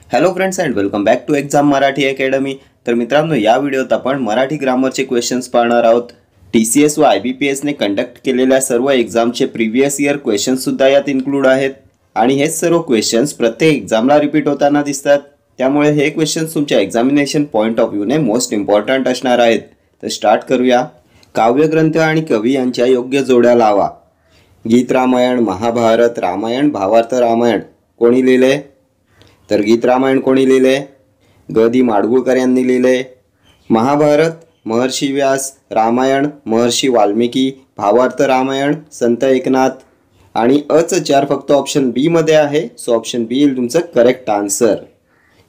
Hello friends and welcome back to exam Marathi academy. तर मित्रांनो, या व्हिडिओत आपण मराठी ग्रामरचे क्वेश्चन्स पाहणार आहोत। TCS व IBPS ने कंडक्ट केलेल्या सर्व एक्झामचे प्रीवियस इयर क्वेश्चन्स सुद्धा यात इन्क्लूड आहेत आणि हे सर्व क्वेश्चन्स प्रत्येक एक्झामला रिपीट होताना दिसतात। त्यामुळे हे क्वेश्चन्स तुमच्या एक्झामिनेशन पॉइंट ऑफ व्ह्यूने मोस्ट इम्पॉर्टंट असणार आहेत। तर स्टार्ट करूया। काव्यग्रंथ आणि कवी यांच्या योग्य जोड्या लावा। गीत रामायण, महाभारत, रामायण, भावार्थ रामायण कोणी लिहिले? तर गीत रामायण कोणी लिहिले? ग.दी. माडगूळकर यांनी लिहिले। महाभारत महर्षी व्यास, रामायण महर्षी वाल्मिकी, भावार्थ रामायण संत एकनाथ आणि अचं 4 फक्त ऑप्शन बी मध्ये आहे। सो ऑप्शन बी येईल तुमचं करेक्ट आन्सर।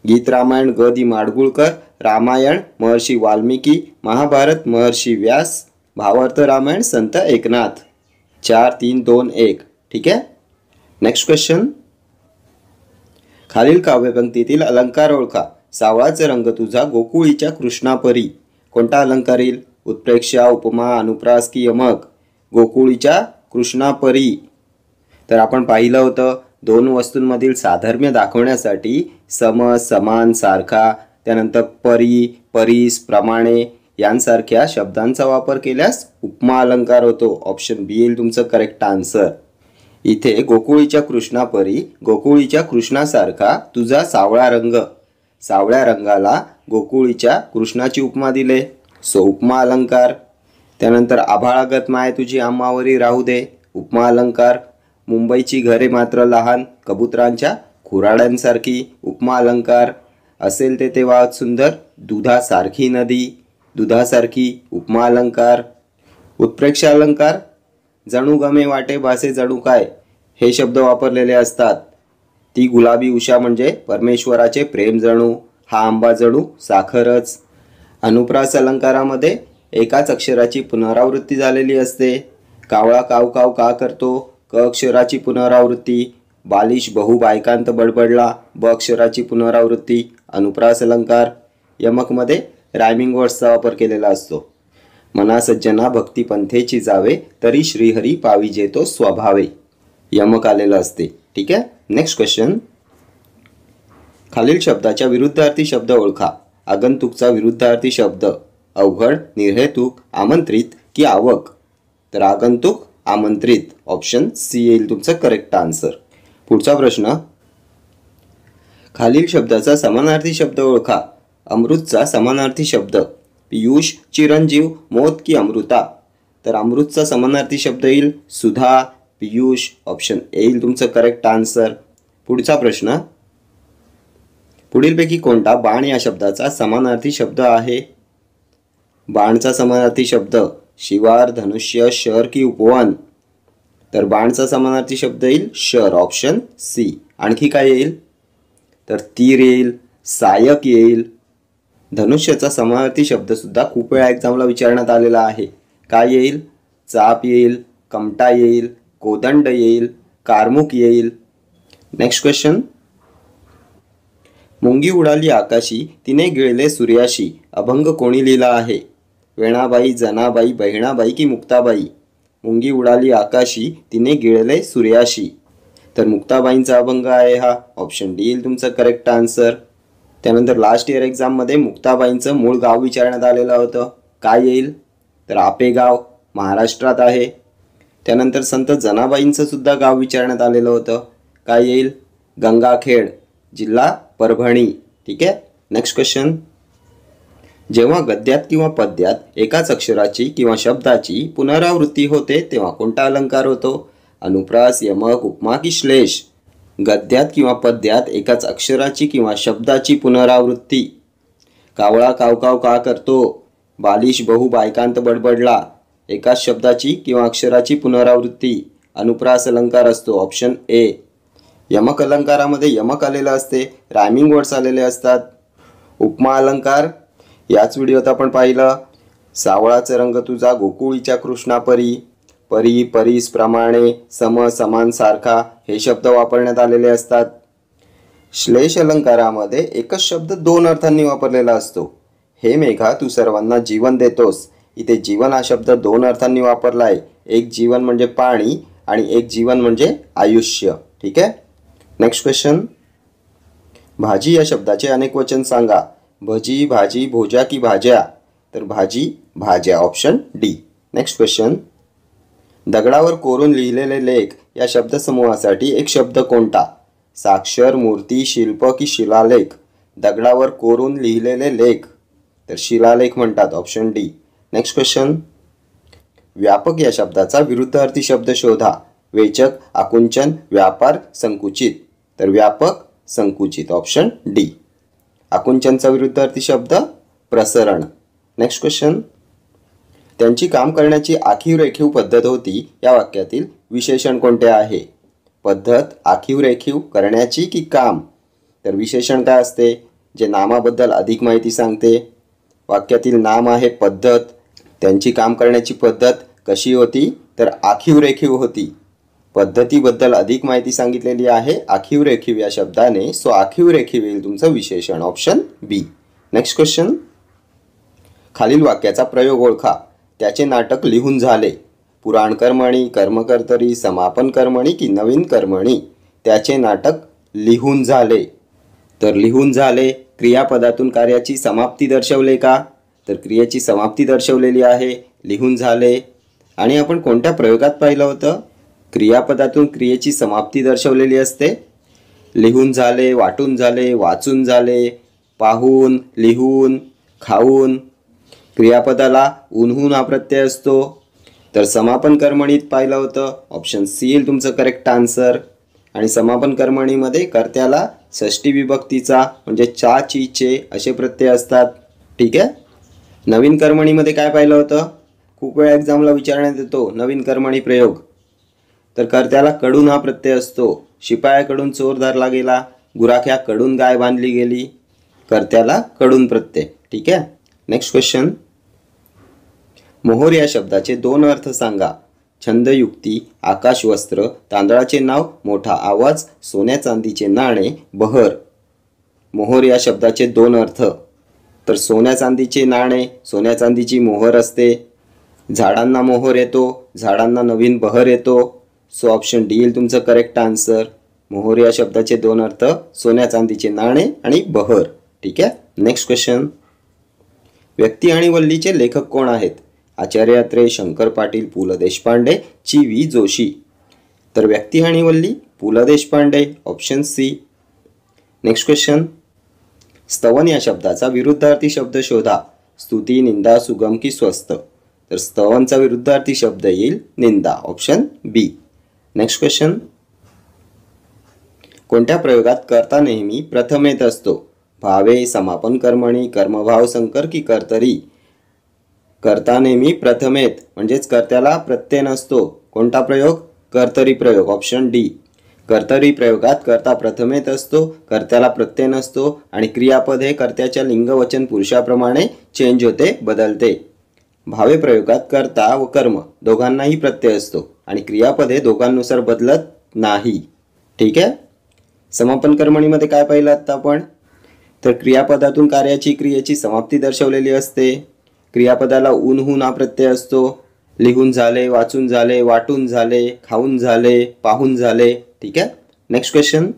गीत रामायण ग.दी. माडगूळकर, रामायण महर्षी वाल्मिकी, महाभारत महर्षी व्यास, भावार्थ रामायण संत एकनाथ। 4 3 2 1 ठीक आहे। नेक्स्ट क्वेश्चन, खालील काव्यपंक्तीतील अलंकार ओळखा। सावळाचा रंग तुझा गोकुळीच्या कृष्णापरी कोणता अलंकार येईल? उत्प्रेक्षा, उपमा, अनुप्रास की यमक? गोकुळीच्या कृष्णापरी। तर आपण पाहिलं होतं दोन वस्तूंमधील साधर्म्य दाखवण्यासाठी सम, समान, सारखा, त्यानंतर परी, परीस, प्रमाणे यांसारख्या शब्दांचा वापर केल्यास उपमा अलंकार होतो। ऑप्शन बी येईल तुमचं करेक्ट आन्सर। इथे गोकुळीच्या कृष्णापरी, गोकुळीच्या कृष्णासारखा तुझा सावळा रंग, सावळ्या रंगाला गोकुळीच्या कृष्णाची उपमा दिले, सो उपमा अलंकार। त्यानंतर आभाळागत माय तुझी आम्हावरी राहू दे, उपमा अलंकार। मुंबईची घरे मात्र लहान, कबुतरांच्या खुराड्यांसारखी, उपमा अलंकार। असेल ते वाहत सुंदर, दुधासारखी नदी, दुधासारखी, उपमा अलंकार। उत्प्रेक्षा अलंकार, जणू गमे वाटे भासे जणू काय हे शब्द वापरलेले असतात। ती गुलाबी उषा म्हणजे परमेश्वराचे प्रेम जणू, हा आंबा जणू साखरच। अनुप्रास अलंकारामध्ये एकाच अक्षराची पुनरावृत्ती झालेली असते। कावळा काव काव का करतो, क अक्षराची पुनरावृत्ती। बालिश बहु बायकांत बडबडला, ब अक्षराची पुनरावृत्ती, अनुप्रास अलंकार। यमकमध्ये रायमिंग वर्ड्सचा वापर केलेला असतो। मना सज्जना भक्ती पंथेची जावे, तरी श्रीहरी पाविजे तो स्वभावे, यमक आलेलं असते। ठीक आहे। नेक्स्ट क्वेश्चन, खालील शब्दाच्या विरुद्धार्थी शब्द ओळखा। आगंतुकचा विरुद्धार्थी शब्द अवघड, निर्हेतुक, आमंत्रित की आवक? तर आगंतुक, आमंत्रित, ऑप्शन सी येईल तुमचं करेक्ट आन्सर। पुढचा प्रश्न, खालील शब्दाचा समानार्थी शब्द ओळखा। अमृतचा समानार्थी शब्द पियुष, चिरंजीव, मोद की अमृता? तर अमृतचा समानार्थी शब्द येईल सुधा, पियुष, ऑप्शन ए येईल तुमचं करेक्ट आन्सर। पुढचा प्रश्न, पुढीलपैकी कोणता बाण या शब्दाचा समानार्थी शब्द आहे? बाणचा समानार्थी शब्द शिवार, धनुष्य, शर की उपवन? तर बाणचा समानार्थी शब्द येईल शर, ऑप्शन सी। आणखी काय येईल? तर तीर येईल, सायक येईल। धनुष्याचा समानार्थी शब्द सुद्धा खूप वेळा एक्झामला विचारण्यात आलेला आहे। काय येईल? चाप येईल, कमटा येईल, कोदंड येईल, कारमुक येईल। नेक्स्ट क्वेश्चन, मुंगी उडाली आकाशी, तिने गिळले सूर्याशी, अभंग कोणी लिहिला आहे? वेणाबाई, जनाबाई, बहिणाबाई की मुक्ताबाई? मुंगी उडाली आकाशी, तिने गिळले सूर्याशी, तर मुक्ताबाईंचा अभंग आहे हा। ऑप्शन डी येईल तुमचं करेक्ट आन्सर। त्यानंतर लास्ट इयर एक्झाममध्ये मुक्ताबाईंचं मूळ गाव विचारण्यात आलेलं होतं। काय येईल? तर आपेगाव, महाराष्ट्रात आहे। त्यानंतर संत जनाबाईंचं सुद्धा गाव विचारण्यात आलेलं होतं। काय येईल? गंगाखेड, जिल्हा परभणी। ठीक आहे। नेक्स्ट क्वेश्चन, जेव्हा गद्यात किंवा पद्यात एकाच अक्षराची किंवा शब्दाची पुनरावृत्ती होते तेव्हा कोणता अलंकार होतो? अनुप्रास, यमक, उपमा की श्लेष? गद्यात किंवा पद्यात एकाच अक्षराची किंवा शब्दाची पुनरावृत्ती। कावळा कावकाव का करतो, बालिश बहु बायकांत बडबडला, एकाच शब्दाची किंवा अक्षराची पुनरावृत्ती, अनुप्रास अलंकार असतो, ऑप्शन ए। यमक अलंकारामध्ये यमक आलेलं असते, रायमिंग वर्ड्स आलेले असतात। उपमा अलंकार याच व्हिडिओत आपण पाहिलं। सावळाचा रंग तुझा गोकुळीच्या कृष्णापरी, परी, परीस, प्रमाणे, सम, समान, सारखा हे शब्द वापरण्यात आलेले असतात। श्लेष अलंकारामध्ये एकच शब्द 2 अर्थांनी वापरलेला असतो। हे मेघा तू सर्वांना जीवन देतोस, इथे जीवन हा शब्द 2 अर्थांनी वापरलाय। एक जीवन म्हणजे पाणी आणि एक जीवन म्हणजे आयुष्य। ठीक आहे। नेक्स्ट क्वेश्चन, भाजी या शब्दाचे अनेक वचन सांगा. भजी, भाजी, भोजा की भाज्या. तर भाजी, भाज्या. Option D. Next question. दगडावर कोरून लिहिलेले लेख या शब्दसमूहासाठी एक शब्द कोणता? साक्षर, मूर्ती, शिल्प की शिलालेख. दगडावर कोरून लिहिलेले लेख तर शिलालेख म्हणतात. Option D. Next question. व्यापक या शब्दाचा विरुद्धार्थी शब्द शोधा. वेचक, आकुंचन, व्यापार, संकुचित. तर व्यापक, संकुचित. Option D. आकुंचनचा विरुद्धार्थी शब्द प्रसरण. Next question. त्यांची काम करण्याची आखीव रेखीव पद्धत होती या वाक्यातील विशेषण कोणते आहे? पद्धत, आखीव रेखीव, करण्याची की काम. तर विशेषण काय असते? जे नामाबद्दल अधिक माहिती सांगते. वाक्यातील नाम आहे पद्धत. त्यांची काम करण्याची पद्धत कशी होती? तर आखीव रेखीव होती. पद्धतीबद्दल अधिक माहिती सांगितलेली आहे आखीव रेखीव या शब्दाने. सो आखीव रेखीव येईल तुमचं विशेषण. Option B. Next question. खालील वाक्याचा प्रयोग ओळखा. त्याचे नाटक लिहून झाले. पुराण कर्मणी, कर्मकर्तरी, समापन कर्मणी की नवीन कर्मणी. त्याचे नाटक लिहून झाले. तर लिहून झाले क्रियापदातून कार्याची समाप्ती दर्शवले का? तर क्रियेची समाप्ती दर्शवलेली आहे. लिहून झाले. आणि आपण कोणत्या प्रयोगात पाहिलं होतं? क्रियापदातून क्रियेची समाप्ती दर्शवलेली असते. लिहून झाले, वाटून झाले, वाचून झाले, पाहून, लिहून, खाऊन. क्रियापदाला ऊनहून हा प्रत्यय असतो. तर समापन कर्मणीत पाहिलं होतं. ऑप्शन सी येईल तुमचं करेक्ट आन्सर. आणि समापन कर्मणीमध्ये कर्त्याला षष्टी विभक्तीचा म्हणजे चा, ची, चे असे प्रत्यय असतात. ठीक आहे. नवीन कर्मणीमध्ये काय पाहिलं होतं? खूप वेळा एक्झामला विचारण्यात येतो नवीन कर्मणी प्रयोग. तर कर्त्याला कडून हा प्रत्यय असतो. शिपायाकडून चोर धरला गेला, गुराख्याकडून गाय बांधली गेली. कर्त्याला कडून प्रत्यय. ठीक आहे. Next question. मोहोर या शब्दाचे दोन अर्थ सांगा. छंदयुक्ती, आकाशवस्त्र, तांदळाचे नाव, मोठा आवाज, सोन्या चांदीचे नाणे, बहर. मोहोर या शब्दाचे दोन अर्थ. तर सोन्या चांदीचे नाणे, सोन्या चांदीची मोहर असते. झाडांना मोहर येतो, झाडांना नवीन बहर येतो. सो ऑप्शन डी येईल तुमचं करेक्ट आन्सर. मोहोर या शब्दाचे दोन अर्थ सोन्या चांदीचे नाणे आणि बहर. ठीक आहे. Next question. व्यक्ती आणि वल्लीचे लेखक कोण आहेत? आचार्य अत्रे, शंकर पाटील, पु ल देशपांडे, ची वी जोशी. तर व्यक्ती आणि वल्ली Pu La Deshpande. Option C. Next question. स्तवन या शब्दाचा विरुद्धार्थी शब्द शोधा. स्तुती, निंदा, सुगम की स्वस्त. तर स्तवनचा विरुद्धार्थी शब्द येईल निंदा. Option B. Next question. कोणत्या प्रयोगात कर्ता नेहमी प्रथम येत असतो? भावे, समापन कर्मणी, कर्मभाव संकर की कर्तरी. कर्ता नेहमी प्रथम येत म्हणजेच कर्त्याला प्रत्यय नसतो. कोणता प्रयोग? कर्तरी प्रयोग. Option D. कर्तरी प्रयोगात कर्ता प्रथम येत असतो, कर्त्याला प्रत्यय नसतो आणि क्रियापद हे कर्त्याच्या लिंग वचन पुरुषाप्रमाणे चेंज होते, बदलते. भावे प्रयोगात कर्ता व कर्म दोघांनाही प्रत्यय असतो आणि क्रियापद हे दोघांनुसार बदलत नाही. ठीक आहे. समापन कर्मणीमध्ये काय पाहिलं आता आपण? तर क्रियापदातून कार्याची क्रियेची समाप्ती दर्शवलेली असते. क्रियापदाला ऊनहून हा प्रत्यय असतो. लिहून झाले, वाचून झाले, वाटून झाले, खाऊन झाले, पाहून झाले. ठीक आहे. Next question.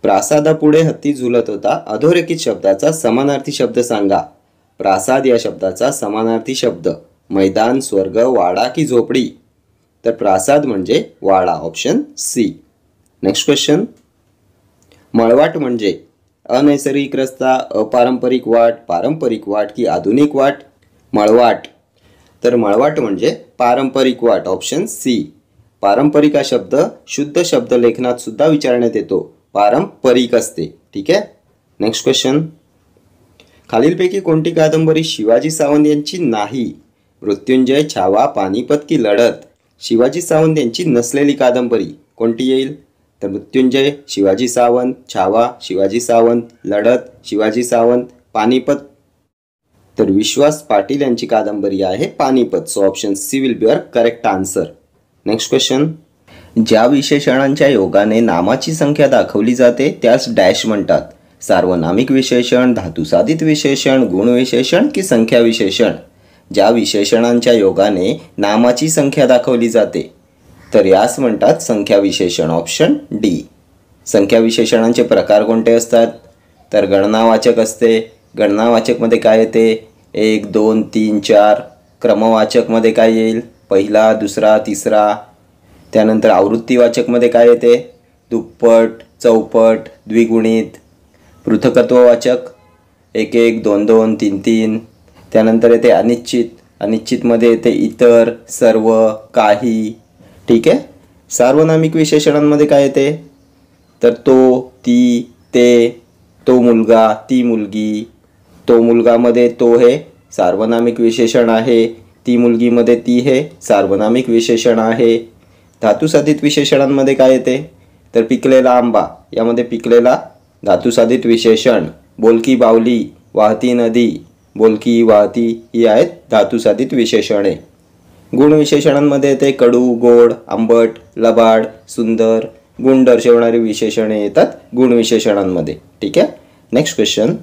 प्रासादापुढे हत्ती झुलत होता. अधोरेखित शब्दाचा समानार्थी शब्द सांगा. प्रासाद या शब्दाचा समानार्थी शब्द मैदान, स्वर्ग, वाडा की झोपडी. तर प्रासाद म्हणजे वाडा. Option C. Next question. मळवाट म्हणजे अनैसर्गिक रस्ता, अपारंपरिक वाट, पारंपरिक वाट की आधुनिक वाट. मळवाट. तर मळवाट म्हणजे पारंपरिक वाट. Option C. पारंपरिक हा शब्द शुद्ध शब्द लेखनात सुद्धा विचारण्यात येतो. पारंपरिक असते. ठीक आहे. Next question. खालीलपैकी कोणती कादंबरी शिवाजी सावंत यांची नाही? मृत्युंजय, छावा, पानिपत की लढत. शिवाजी सावंत यांची नसलेली कादंबरी कोणती येईल? तर मृत्युंजय शिवाजी सावंत, छावा शिवाजी सावंत, लढत शिवाजी सावंत, पानिपत. तर विश्वास पाटील यांची कादंबरी आहे Panipat. So option C will be your correct answer. Next question. ज्या विशेषणांच्या योगाने नामाची संख्या दाखवली जाते त्यास डॅश म्हणतात. सार्वनामिक विशेषण, धातुसाधित विशेषण, गुणविशेषण की संख्या विशेषण. ज्या विशेषणांच्या योगाने नामाची संख्या दाखवली जाते तर यास म्हणतात संख्या विशेषण. Option D. संख्या विशेषणांचे प्रकार कोणते असतात? तर गणनावाचक असते. गणनावाचकमध्ये काय येते? 1 2 3 4. क्रमवाचकमध्ये काय येईल? पहिला, दुसरा, तिसरा. त्यानंतर आवृत्तीवाचकमध्ये काय येते? दुप्पट, चौपट, द्विगुणित. पृथकत्ववाचक 1 1 2 2 3 3. त्यानंतर येते अनिश्चित. अनिश्चितमध्ये येते इतर, सर्व, काही. ठीक आहे. सार्वनामिक विशेषणांमध्ये काय येते? तर तो, ती, ते, तो मुलगा, ती मुलगी. तो मुलगामध्ये तो हे सार्वनामिक विशेषण आहे. ती मुलगीमध्ये ती हे सार्वनामिक विशेषण आहे. धातुसाधित विशेषणांमध्ये काय येते? तर पिकलेला आंबा, यामध्ये पिकलेला धातुसाधित विशेषण. बोलकी बावली, वाहती नदी. बोलकी, वाहती ही आहेत धातुसाधित विशेषणे. गुण विशेषणांमध्ये येते कडू, गोड, आंबट, लबाड, सुंदर. गुण दर्शवणारी विशेषणे येतात गुण विशेषणांमध्ये. ठीक आहे. Next question.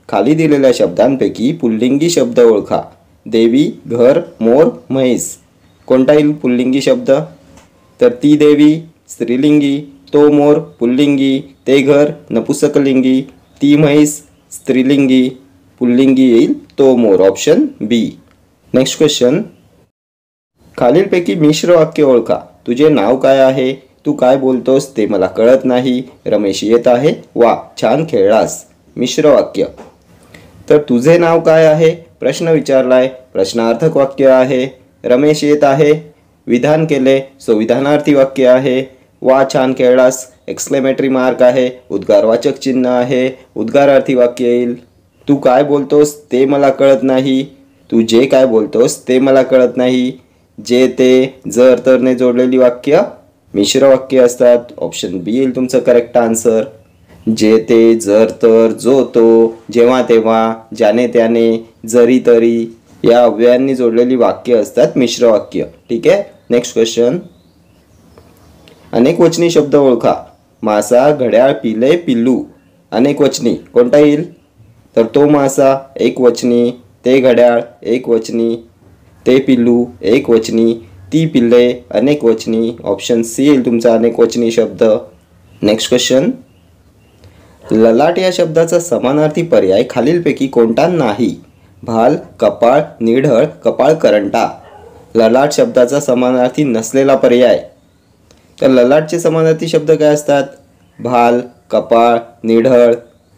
खाली दिलेल्या शब्दांपैकी पुल्लिंगी शब्द ओळखा. देवी, घर, मोर, म्हैस. कोणता येईल पुल्लिंगी शब्द? तर ती देवी स्त्रीलिंगी, तो मोर पुल्लिंगी, ते घर नपुसकलिंगी, ती म्हैस स्त्रीलिंगी. पुल्लिंगी येईल तो मोर. Option B. Next question. खालीलपैकी मिश्र वाक्य ओळखा. तुझे नाव काय आहे? तू काय बोलतोस ते मला कळत नाही. रमेश येत आहे. वा, छान खेळलास. मिश्र वाक्य. तर तुझे नाव काय आहे? प्रश्न विचारलाय, प्रश्नार्थक वाक्य आहे. रमेश येत आहे, विधान केले, सो विधानार्थी वाक्य आहे. वा, छान खेळलास, एक्सक्लेमेटरी मार्क आहे, उद्गारवाचक चिन्ह आहे, उद्गारार्थी वाक्य येईल. तू काय बोलतोस ते मला कळत नाही. तू जे काय बोलतोस ते मला कळत नाही. जे, ते, जर, तरने जोडलेली वाक्य मिश्र वाक्य असतात. ऑप्शन बी येईल तुमचं करेक्ट आन्सर. जे, ते, जर, तर, जो, तो, जेव्हा, तेव्हा, ज्याने, त्याने, जरी, तरी या अव्ययांनी जोडलेली वाक्य असतात मिश्र वाक्य. ठीक आहे. Next question. अनेक वचनी शब्द ओळखा. मासा, घड्याळ, पिले, पिल्लू. अनेक वचनी कोणता येईल? तर तो मासा एक वचनी, ते घड्याळ एक वचनी, ते पिल्लू एक वचनी, ती पिल्ले अनेक वचनी. ऑप्शन सी येईल तुमचा अनेक वचनी शब्द. Next question. ललाट या शब्दाचा समानार्थी पर्याय खालीलपैकी कोणता नाही? भाल, कपाळ, निढळ, कपाळ करंटा. ललाट शब्दाचा समानार्थी नसलेला पर्याय. तर ललाटचे समानार्थी शब्द काय असतात? भाल, कपाळ, निढळ.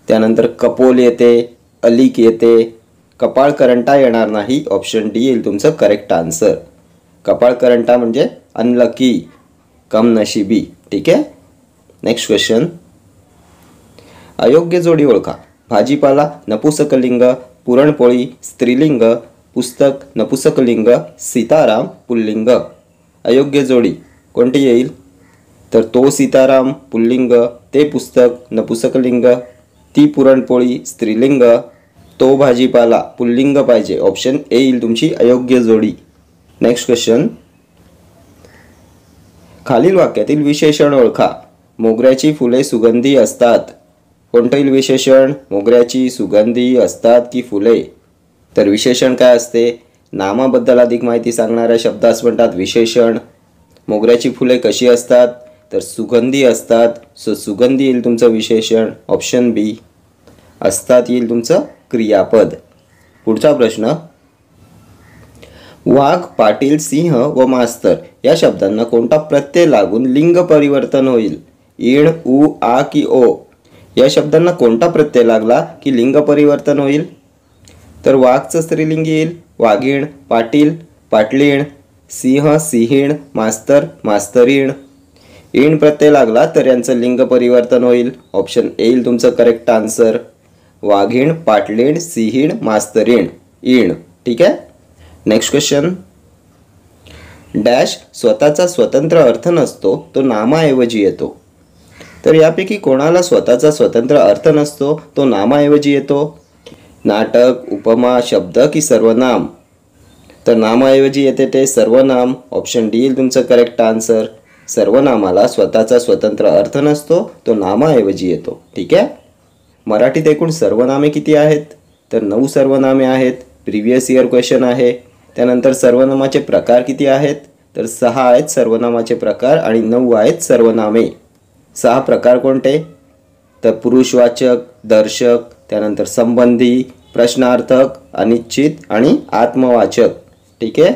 त्यानंतर कपोल येते, अलीक येते. कपाळ करंटा येणार नाही. ऑप्शन डी येईल तुमचं करेक्ट आन्सर. कपाळ करंटा म्हणजे अनलकी, कमनशिबी. ठीक आहे. Next question. अयोग्य जोडी ओळखा. भाजीपाला नपुसकलिंग, पुरणपोळी स्त्रीलिंग, पुस्तक नपुसकलिंग, सीताराम पुल्लिंग. अयोग्य जोडी कोणती येईल? तर तो सीताराम पुल्लिंग, ते पुस्तक नपुसकलिंग, ती पुरणपोळी स्त्रीलिंग, तो भाजीपाला पुल्लिंग पाहिजे. ऑप्शन ए येईल तुमची अयोग्य जोडी. Next question. खालील वाक्यातील विशेषण ओळखा. मोगऱ्याची फुले सुगंधी असतात. कोणतं येईल विशेषण? मोगऱ्याची सुगंधी असतात की फुले? तर विशेषण काय असते? नामाबद्दल अधिक माहिती सांगणाऱ्या शब्दास म्हणतात विशेषण. मोगऱ्याची फुले कशी असतात? तर सुगंधी असतात. सो सुगंधी येईल तुमचं विशेषण. ऑप्शन बी. असतात येईल तुमचं क्रियापद. पुढचा प्रश्न. वाघ, पाटील, सिंह व मास्तर या शब्दांना कोणता प्रत्यय लागून लिंग परिवर्तन होईल? इण, उ, आ की ओ. या शब्दांना कोणता प्रत्यय लागला की लिंग परिवर्तन होईल? तर वाघचं स्त्रीलिंग येईल वाघीण, पाटील पाटलीण, सिंह सिंहीण, मास्तर मास्तरीण. इण प्रत्यय लागला तर यांचं लिंग परिवर्तन होईल. ऑप्शन ए येईल तुमचं करेक्ट आन्सर. वाघीण, पाटलीण, सिंहीण, मास्तरीण, इण. ठीक आहे. Next question. डॅश स्वतःचा स्वतंत्र अर्थ नसतो, तो नामाऐवजी येतो. तर यापैकी कोणाला स्वतःचा स्वतंत्र अर्थ नसतो, तो नामाऐवजी येतो? नाटक, उपमा, शब्द की सर्वनाम? तर नामाऐवजी येते ते सर्वनाम. ऑप्शन डी येईल तुमचं करेक्ट आन्सर. सर्वनामाला स्वतःचा स्वतंत्र अर्थ नसतो, तो नामाऐवजी येतो. ठीक आहे. मराठीत एकूण सर्वनामे किती आहेत? तर 9 सर्वनामे आहेत. प्रिव्हियस इयर क्वेश्चन आहे. त्यानंतर सर्वनामाचे प्रकार किती आहेत? तर 6 आहेत सर्वनामाचे प्रकार आणि 9 आहेत सर्वनामे. 6 प्रकार कोणते? तर पुरुषवाचक, दर्शक, त्यानंतर संबंधी, प्रश्नार्थक, अनिश्चित आणि आत्मवाचक. ठीक आहे.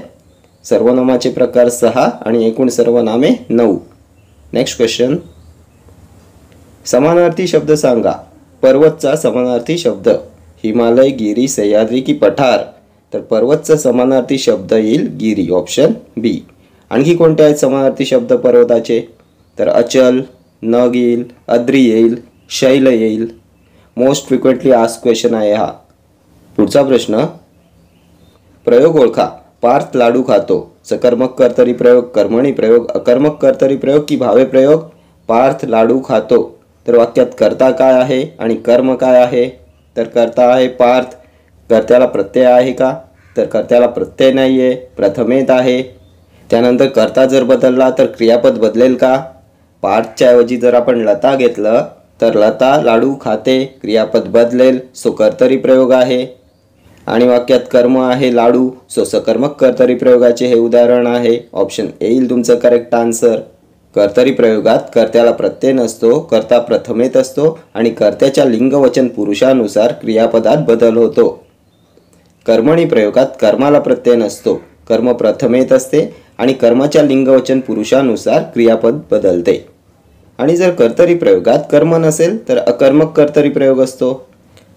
सर्वनामाचे प्रकार 6 आणि एकूण सर्वनामे 9. Next question. समानार्थी शब्द सांगा. पर्वतचा समानार्थी शब्द हिमालय, गिरी, सह्याद्री की पठार? तर पर्वतचा समानार्थी शब्द येईल गिरी, ऑप्शन बी. आणखी कोणते आहेत समानार्थी शब्द पर्वताचे? तर अचल, नग येईल, अद्री येईल, शैल येईल. मोस्ट फ्रिक्वेंटली आस्क्ड क्वेश्चन आहे हा. पुढचा प्रश्न. प्रयोग ओळखा. पार्थ लाडू खातो. सकर्मक कर्तरी प्रयोग, कर्मणी प्रयोग, अकर्मक कर्तरी प्रयोग की भावे प्रयोग? पार्थ लाडू खातो. तर वाक्यात कर्ता काय आहे आणि कर्म काय आहे? तर कर्ता आहे पार्थ. कर्त्याला प्रत्यय आहे का? तर कर्त्याला प्रत्यय नाही आहे, प्रथमेत आहे. त्यानंतर कर्ता जर बदलला तर क्रियापद बदलेल का? पार्थच्या ऐवजी जर आपण लता घेतलं तर लता लाडू खाते, क्रियापद बदलेल, सो कर्तरी प्रयोग आहे. आणि वाक्यात कर्म आहे लाडू, सो सकर्मक कर्तरी प्रयोगाचे हे उदाहरण आहे. ऑप्शन ए येईल तुमचं करेक्ट आन्सर. कर्तरी प्रयोगात कर्त्याला प्रत्यय नसतो, कर्ता प्रथमेत असतो आणि कर्त्याच्या लिंगवचन पुरुषानुसार क्रियापदात बदल होतो. कर्मणी प्रयोगात कर्माला प्रत्यय नसतो, कर्म प्रथमेत असते आणि कर्माच्या लिंगवचन पुरुषानुसार क्रियापद बदलते. आणि जर कर्तरी प्रयोगात कर्म नसेल तर अकर्मक कर्तरी प्रयोग असतो.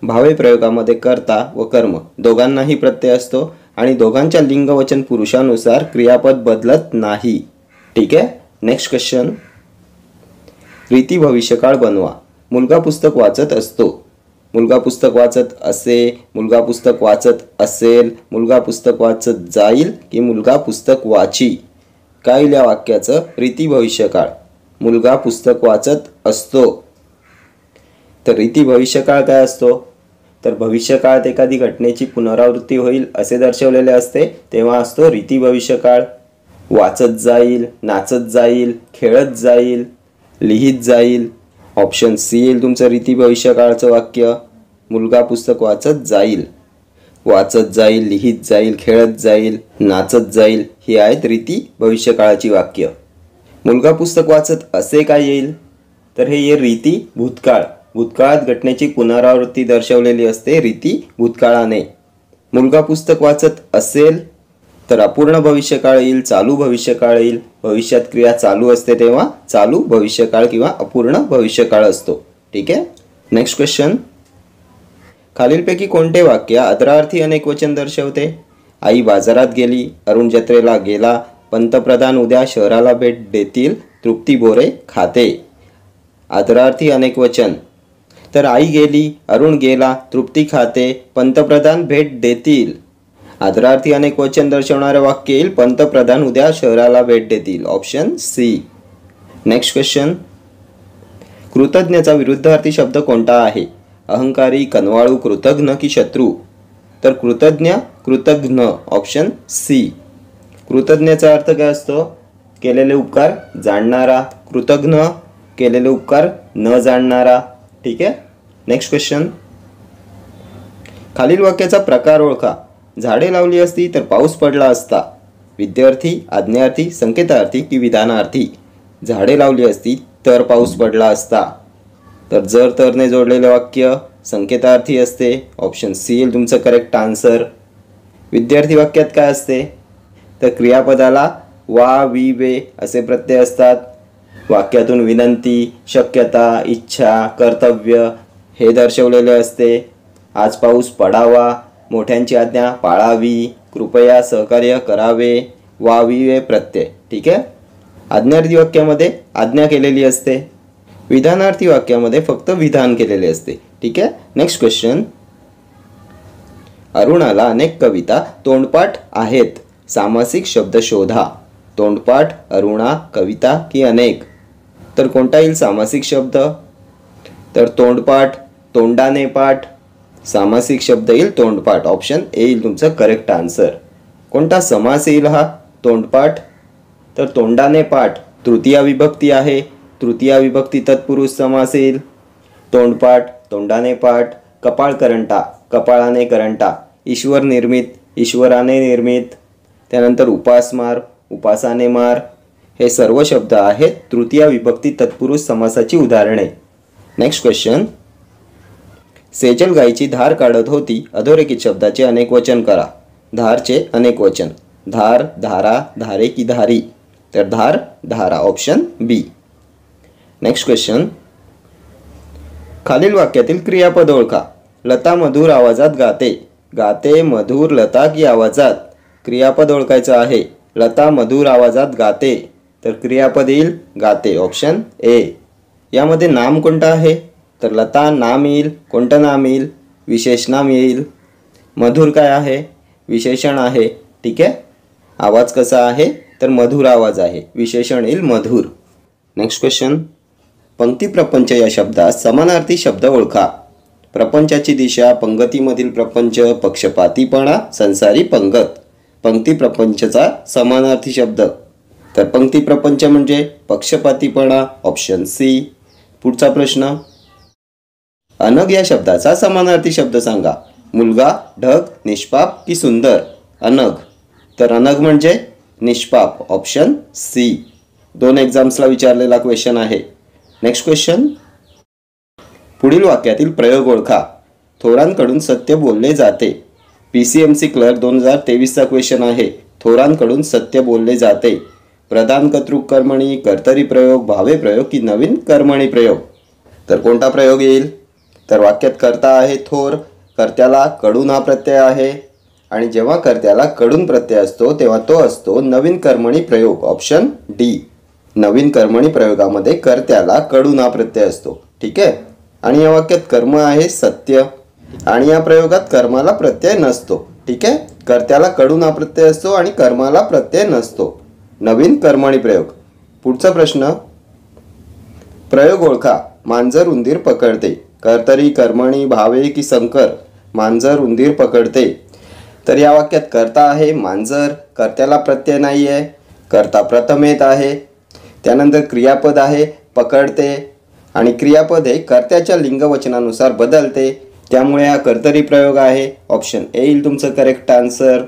भावे प्रयोगामध्ये कर्ता व कर्म दोघांनाही प्रत्यय असतो आणि दोघांच्या लिंगवचन पुरुषानुसार क्रियापद बदलत नाही. ठीक आहे. Next question. रीती भविष्यकाळ बनवा. मुलगा पुस्तक वाचत असतो. मुलगा पुस्तक वाचत असे, मुलगा पुस्तक वाचत असेल, मुलगा पुस्तक वाचत जाईल की मुलगा पुस्तक वाची? काय या वाक्याचं रीती भविष्यकाळ? मुलगा पुस्तक वाचत असतो. तर रीती भविष्यकाळ काय असतो? तर भविष्यकाळात एखादी घटनेची पुनरावृत्ती होईल असे दर्शवलेले असते, तेव्हा असतो रीती भविष्यकाळ. वाचत जाईल, नाचत जाईल, खेळत जाईल, लिहित जाईल. ऑप्शन सी येईल तुमचं रीती भविष्यकाळचं वाक्य. मुलगा पुस्तक वाचत जाईल. वाचत जाईल, लिहित जाईल, खेळत जाईल, नाचत जाईल ही आहेत रीती भविष्यकाळाची वाक्य. मुलगा पुस्तक वाचत असे काय येईल? तर हे येईल रीती भूतकाळ. भूतकाळात घटनेची पुनरावृत्ती दर्शवलेली असते रीती भूतकाळाने. मुलगा पुस्तक वाचत असेल तर अपूर्ण भविष्यकाळ येईल, चालू भविष्यकाळ येईल. भविष्यात क्रिया चालू असते तेव्हा चालू भविष्यकाळ किंवा अपूर्ण भविष्यकाळ असतो. ठीक आहे. Next question. खालीलपैकी कोणते वाक्य आदरार्थी अनेकवचन दर्शवते? आई बाजारात गेली, अरुण जत्रेला गेला, पंतप्रधान उद्या शहराला भेट देतील, तृप्ती बोरे खाते. आदरार्थी अनेकवचन. तर आई गेली, अरुण गेला, तृप्ती खाते, पंतप्रधान भेट देतील. आदरार्थी अनेकवचन दर्शवणारे वाक्य येईल पंतप्रधान उद्या शहराला भेट देतील, ऑप्शन सी. Next question. कृतज्ञचा विरुद्धार्थी शब्द कोणता आहे? अहंकारी, कनवाळू, कृतघ्न की शत्रू? तर कृतज्ञ, कृतघ्न, ऑप्शन सी. कृतज्ञाचा अर्थ काय असतो? केलेले उपकार जाणणारा. कृतघ्न केलेले उपकार न जाणणारा. ठीक आहे. Next question. खालील वाक्याचा प्रकार ओळखा. झाडे लावली असती तर पाऊस पडला असता. विद्यार्थी, आज्ञार्थी, संकेतार्थी की विधानार्थी? झाडे लावली असती तर पाऊस पडला असता. तर जर तरने जोडलेले वाक्य संकेतार्थी असते. ऑप्शन सी येईल तुमचं करेक्ट आन्सर. विद्यार्थी वाक्यात काय असते? तर क्रियापदाला वा, वी, वे असे प्रत्यय असतात. वाक्यातून विनंती, शक्यता, इच्छा, कर्तव्य हे दर्शवलेले असते. आज पाऊस पडावा, मोठ्यांची आज्ञा पाळावी, कृपया सहकार्य करावे, वा, वी, वे प्रत्यय. ठीक आहे. आज्ञार्थी वाक्यामध्ये आज्ञा केलेली असते. विधानार्थी वाक्यामध्ये फक्त विधान केलेले असते. ठीक आहे. Next question. अरुणाला अनेक कविता तोंडपाठ आहेत. सामासिक शब्द शोधा. तोंडपाठ, अरुणा, कविता की अनेक? तर कोणता येईल सामासिक शब्द? तर तोंडपाठ, तोंडाने पाठ. सामासिक शब्द येईल तोंडपाठ. ऑप्शन ए येईल तुमचं करेक्ट आन्सर. कोणता समास येईल हा? तोंडपाठ. तर तोंडाने पाठ तृतीया विभक्ती आहे. तृतीया विभक्ती तत्पुरुष समास येईल. तोंडपाठ, तोंडाने पाठ. कपाळ करंटा, कपाळाने करंटा. ईश्वर निर्मित, ईश्वराने निर्मित. त्यानंतर उपासमार, उपासाने मार. हे सर्व शब्द आहेत तृतीय विभक्ती तत्पुरुष समासाची उदाहरणे. Next question. सेजल गायीची धार काढत होती. अधोरेखित शब्दाचे अनेक वचन करा. धारचे अनेक वचन. धार, धारा, धारे की धारी. तर धार, धारा, ऑप्शन बी. Next question. खालील वाक्यातील क्रियापद ओळखा. लता मधुर आवाजात गाते. गाते मधुर लता की आवाजात. क्रियापद ओळखायचं आहे. लता मधुर आवाजात गाते. तर क्रियापद येईल गाते, ऑप्शन ए. यामध्ये नाम कोणतं आहे? तर लता नाम येईल. कोणतं नाम येईल? विशेष नाम येईल. मधुर काय आहे? विशेषण आहे. ठीक आहे. आवाज कसा आहे? तर मधुर आवाज आहे. विशेषण येईल मधुर. Next question. पंक्ती प्रपंच या शब्दात समानार्थी शब्द ओळखा. प्रपंचाची दिशा, पंगतीमधील प्रपंच, पक्षपातीपणा, संसारी पंगत. पंक्ती प्रपंचचा समानार्थी शब्द. तर पंक्ती प्रपंच म्हणजे पक्षपातीपणा, ऑप्शन सी. पुढचा प्रश्न. अनग या शब्दाचा समानार्थी शब्द सांगा. मुलगा, ढग, निष्पाप की सुंदर. अनग. तर अनग म्हणजे निष्पाप, ऑप्शन सी. 2 एक्झाम्सला विचारलेला क्वेश्चन आहे. Next question. पुढील वाक्यातील प्रयोग ओळखा. थोरांकडून सत्य बोलले जाते. PCMC क्लर्क 2023चा क्वेश्चन आहे. थोरांकडून सत्य बोलले जाते. प्रधान कर्तृक कर्मणी, कर्तरी प्रयोग, भावे प्रयोग की नवीन कर्मणी प्रयोग. तर कोणता प्रयोग येईल? तर वाक्यात कर्ता आहे थोर. कर्त्याला कडून हा प्रत्यय आहे आणि जेव्हा कर्त्याला कडून प्रत्यय असतो तेव्हा तो असतो नवीन कर्मणी प्रयोग, ऑप्शन डी. नवीन कर्मणी प्रयोगामध्ये कर्त्याला कडून हा प्रत्यय असतो. ठीक आहे. आणि या वाक्यात कर्म आहे सत्य आणि या प्रयोगात कर्माला प्रत्यय नसतो. ठीक आहे. कर्त्याला कडून हा प्रत्यय असतो आणि कर्माला प्रत्यय नसतो. नवीन कर्मणी प्रयोग. पुढचा प्रश्न. प्रयोग ओळखा. मांजर उंदीर पकडते. कर्तरी, कर्मणी, भावे की संकर. मांजर उंदीर पकडते. तर या वाक्यात कर्ता आहे मांजर. कर्त्याला प्रत्यय नाही आहे. कर्ता प्रथम येत आहे. त्यानंतर क्रियापद आहे पकडते आणि क्रियापद हे कर्त्याच्या लिंगवचनानुसार बदलते. त्यामुळे हा कर्तरी प्रयोग आहे. ऑप्शन ए येईल तुमचं करेक्ट आन्सर.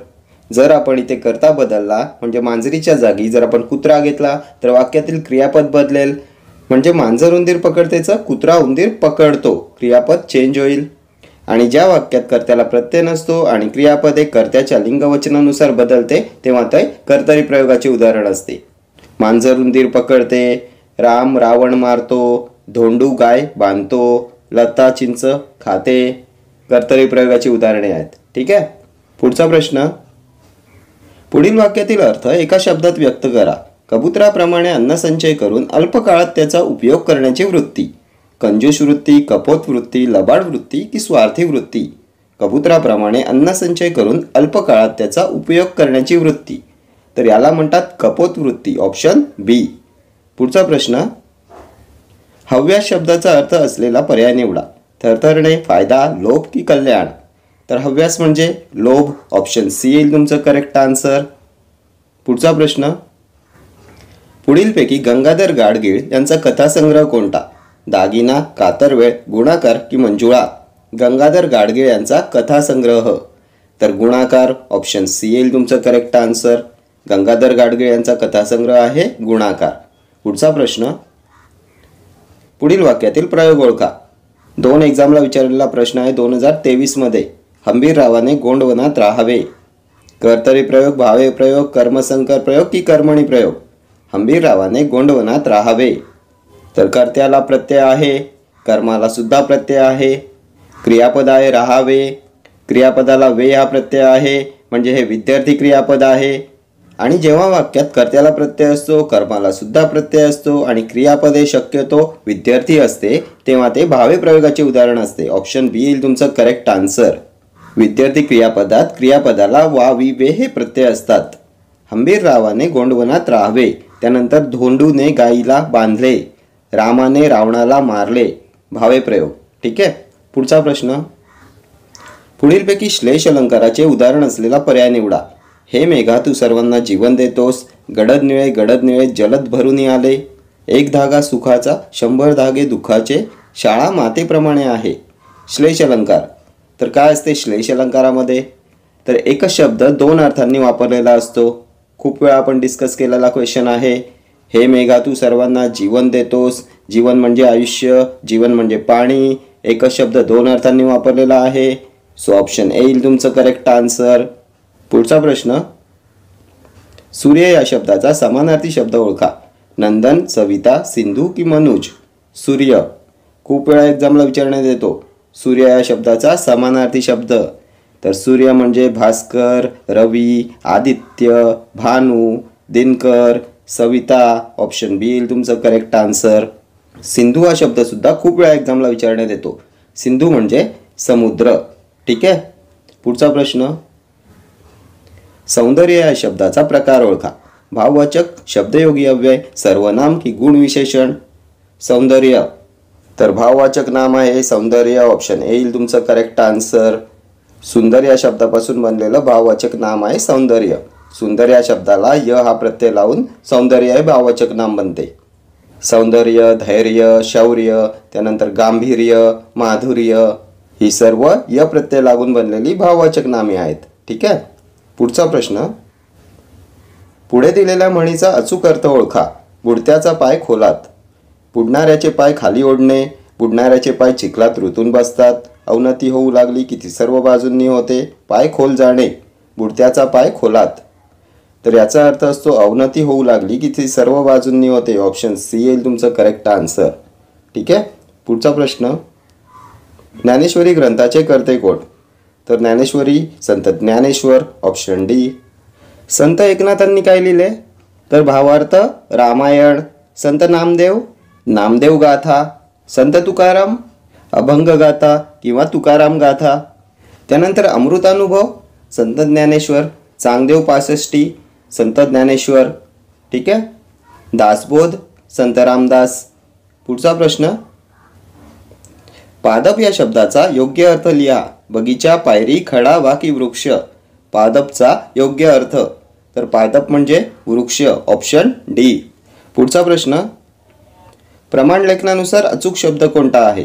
जर आपण इथे कर्ता बदलला म्हणजे मांजरीच्या जागी जर आपण कुत्रा घेतला तर वाक्यातील क्रियापद बदलेल. म्हणजे मांजर उंदीर पकडतेचं कुत्रा उंदीर पकडतो. क्रियापद चेंज होईल. आणि ज्या वाक्यात कर्त्याला प्रत्यय नसतो आणि क्रियापद हे कर्त्याच्या लिंगवचनानुसार बदलते तेव्हा ते कर्तरी प्रयोगाचे उदाहरण असते. मांजर उंदीर पकडते. राम रावण मारतो. धोंडू गाय बांधतो. लता चिंच खाते. कर्तरी प्रयोगाची उदाहरणे आहेत. ठीक आहे. पुढचा प्रश्न. पुढील वाक्यातील अर्थ एका शब्दात व्यक्त करा. कबुतराप्रमाणे अन्न संचय करून अल्प काळात त्याचा उपयोग करण्याची वृत्ती. कंजूस वृत्ती, कपोत वृत्ती, लबाड वृत्ती की स्वार्थी वृत्ती. कबुतराप्रमाणे अन्न संचय करून अल्प काळात त्याचा उपयोग करण्याची वृत्ती. तर याला म्हणतात कपोत वृत्ती, ऑप्शन बी. पुढचा प्रश्न. हव्यास शब्दाचा अर्थ असलेला पर्याय निवडा. थरथरणे, फायदा, लोभ की कल्याण. तर हव्यास म्हणजे लोभ, ऑप्शन सी येईल तुमचं करेक्ट आन्सर. पुढचा प्रश्न. पुढीलपैकी गंगाधर गाडगीळ यांचा कथासंग्रह कोणता? दागिना, कातरवेळ, गुणाकार की मंजुळा. गंगाधर गाडगीळ यांचा कथासंग्रह. तर गुणाकार, ऑप्शन सी येईल तुमचं करेक्ट आन्सर. गंगाधर गाडगीळ यांचा कथासंग्रह आहे गुणाकार. पुढचा प्रश्न. पुढील वाक्यातील प्रयोग ओळखा. 2 एक्झामला विचारलेला प्रश्न आहे 2023 मध्ये. हंबीररावाने गोंडवनात राहावे. कर्तरी प्रयोग, भावे प्रयोग, कर्मसंकर प्रयोग की कर्मणी प्रयोग. हंबीररावाने गोंडवनात राहावे. तर कर्त्याला प्रत्यय आहे. कर्माला सुद्धा प्रत्यय आहे. क्रियापद आहे राहावे. क्रियापदाला वे हा प्रत्यय आहे म्हणजे हे विद्यार्थी क्रियापद आहे. आणि जेव्हा वाक्यात कर्त्याला प्रत्यय असतो, कर्माला सुद्धा प्रत्यय असतो आणि क्रियापद हे शक्यतो विद्यार्थी असते तेव्हा ते भावे प्रयोगाचे उदाहरण असते. ऑप्शन बी येईल तुमचं करेक्ट आन्सर. विद्यार्थी क्रियापदात क्रियापदाला वा, वी, वे हे प्रत्यय असतात. हंबीररावाने गोंडवनात राहावे. त्यानंतर धोंडूने गाईला बांधले. रामाने रावणाला मारले. भावे प्रयोग. ठीक आहे. पुढचा प्रश्न. पुढीलपैकी श्लेष अलंकाराचे उदाहरण असलेला पर्याय निवडा. हे मेघा तू सर्वांना जीवन देतोस. गडद निळे जलद भरून आले. एक धागा सुखाचा, 100 धागे दुःखाचे. शाळा मातेप्रमाणे आहे. श्लेष अलंकार. तर काय असते श्लेष अलंकारामध्ये? तर एकच शब्द 2 अर्थांनी वापरलेला असतो. खूप वेळा आपण डिस्कस केलेला क्वेश्चन आहे. हे मेघा तू सर्वांना जीवन देतोस. जीवन म्हणजे आयुष्य, जीवन म्हणजे पाणी. एकच शब्द दोन अर्थांनी वापरलेला आहे. सो ऑप्शन ए येईल तुमचं करेक्ट आन्सर. पुढचा प्रश्न, सूर्य या शब्दाचा समानार्थी शब्द ओळखा. नंदन, सविता, सिंधू की मनोज. सूर्य खूप वेळा एक्झामला विचारण्यात येतो. सूर्य या शब्दाचा समानार्थी शब्द, तर सूर्य म्हणजे भास्कर, रवी, आदित्य, भानू, दिनकर, सविता. ऑप्शन बी येईल तुमचं करेक्ट आन्सर. सिंधू हा शब्द सुद्धा खूप वेळा एक्झामला विचारण्यात येतो. सिंधू म्हणजे समुद्र. ठीक आहे. पुढचा प्रश्न, सौंदर्य या शब्दाचा प्रकार ओळखा. भाववाचक, शब्दयोगी अव्यय, सर्वनाम की गुण विशेषण. सौंदर्य तर भाववाचक नाम आहे सौंदर्य. ऑप्शन ए येईल तुमचं करेक्ट आन्सर. सुंदर या शब्दापासून बनलेलं भाववाचक नाम आहे सौंदर्य. सुंदर या शब्दाला य हा प्रत्यय लावून सौंदर्य हे भाववाचक नाम बनते. सौंदर्य, धैर्य, शौर्य, त्यानंतर गांभीर्य, माधुर्य ही सर्व य प्रत्यय लागून बनलेली भाववाचक नामे आहेत. ठीक आहे. पुढचा प्रश्न, पुढे दिलेल्या म्हणीचा अचूक अर्थ ओळखा. बुडत्याचा पाय खोलात. बुडणाऱ्याचे पाय खाली ओढणे. बुडणाऱ्याचे पाय चिखलात रुतून बसतात. अवनती होऊ लागली की ती सर्व बाजूंनी होते. पाय खोल जाणे. बुडत्याचा पाय खोलात. तर याचा अर्थ असतो अवनती होऊ लागली की ती सर्व बाजूंनी होते. ऑप्शन सी येईल तुमचं करेक्ट आन्सर. ठीक आहे. पुढचा प्रश्न, ज्ञानेश्वरी ग्रंथाचे कर्ते कोण. तर ज्ञानेश्वरी संत ज्ञानेश्वर. Option D. संत एकनाथांनी काय लिहिले, तर भावार्थ रामायण. संत नामदेव, नामदेव गाथा. संत तुकाराम, अभंग गाथा किंवा तुकाराम गाथा. त्यानंतर अमृतानुभव, संत ज्ञानेश्वर. चांगदेव पासष्टी, संत ज्ञानेश्वर. ठीक आहे. दासबोध, संत रामदास. पुढचा प्रश्न, पादप या शब्दाचा योग्य अर्थ लिहा. बगीचा, पायरी, खडा वा की वृक्ष. पादपचा योग्य अर्थ, तर पादप म्हणजे वृक्ष. Option D. पुढचा प्रश्न, प्रमाण लेखनानुसार अचूक शब्द कोणता आहे.